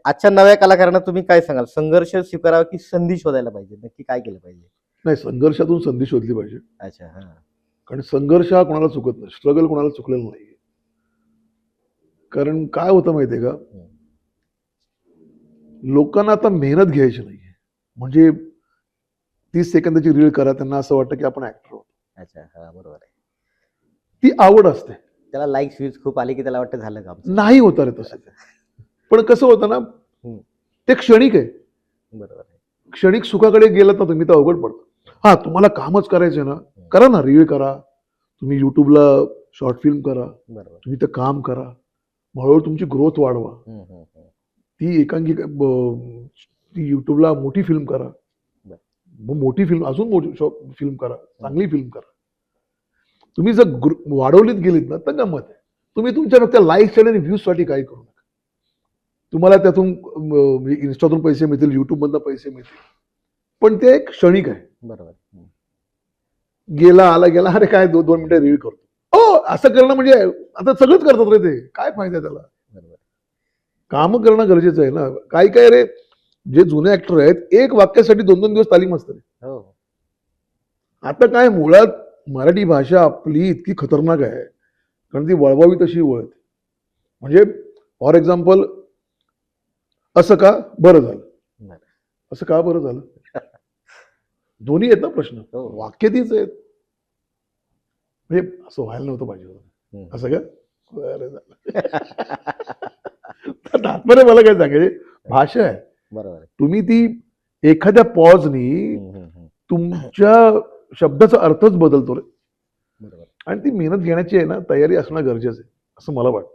आजच्या नव्या कलाकारांना तुम्ही काय सांगाल? संघर्ष स्वीकारावा की संधी शोधायला पाहिजे? नक्की काय केलं पाहिजे? नाही, संघर्षातून संधी शोधली पाहिजे. अच्छा, हा. कारण संघर्ष हा कोणाला चुकत नाही, स्ट्रगल कोणाला चुकलेलं नाही. कारण काय होतं माहितीये का, लोकांना आता मेहनत घ्यायची नाहीये. म्हणजे 30 सेकंदाची रील करा, त्यांना असं वाटतं की आपण ऍक्टर आहोत. अच्छा, हा, बरोबर आहे. ती आवड असते. त्याला लाईक्स व्ह्यूज खूप आले की त्याला वाटतं झालं काम. नाही होत रे तसं. पण कसं होतं ना, ते क्षणिक आहे. बरोबर आहे. क्षणिक सुखाकडे गेलात ना तुम्ही तर अवघड पडतं. हा, तुम्हाला कामच करायचंय ना, करा ना, रील करा, तुम्ही युट्यूबला शॉर्ट फिल्म करा, बरोबर. तुम्ही ते काम करा, हळूहळू तुमची ग्रोथ वाढवा. ती एकांकिका ती युट्यूबला मोठी फिल्म करा, मग मोठी फिल्म, अजून मोठी फिल्म करा, चांगली फिल्म करा. तुम्ही जर वाढवलीत गेलीत ना तर गंमत आहे. तुम्ही तुमच्या फक्त लाईक्स आणि व्ह्यूज साठी काही करू नका. तुम्हाला त्यातून इन्स्टातून पैसे मिळतील, युट्यूब मधनं पैसे मिळतील, पण ते एक क्षणिक आहे. बरोबर. गेला आला गेला, अरे काय 2 मिनिटं रील करतो. हो, असं करणं म्हणजे आता सगळंच करतात रे, ते काय फायदा त्याला. बरोबर. काम करणं गरजेचं आहे ना. काय काय रे, जे जुने ऍक्टर आहेत, एक वाक्यासाठी 2-2 दिवस तालीम असते. हो. आता काय, मुळात मराठी भाषा आपली इतकी खतरनाक आहे, कारण ती वळवावी तशी वळते. म्हणजे फॉर एक्झाम्पल, असं का बरं झालं, असं का बरं झालं, दोन्ही आहेत ना प्रश्न, वाक्य तीच आहेत. म्हणजे असं व्हायला नव्हतं पाहिजे, असं का बरं झालं. तात्पर्य मला काय सांगायचे, भाषा आहे. बरोबर. तुम्ही ती एखाद्या पॉजनी तुमच्या शब्दाचा अर्थच बदलतो रे. बरोबर. आणि ती मेहनत घेण्याची आहे ना, तयारी असणं गरजेचं आहे, असं मला वाटतं.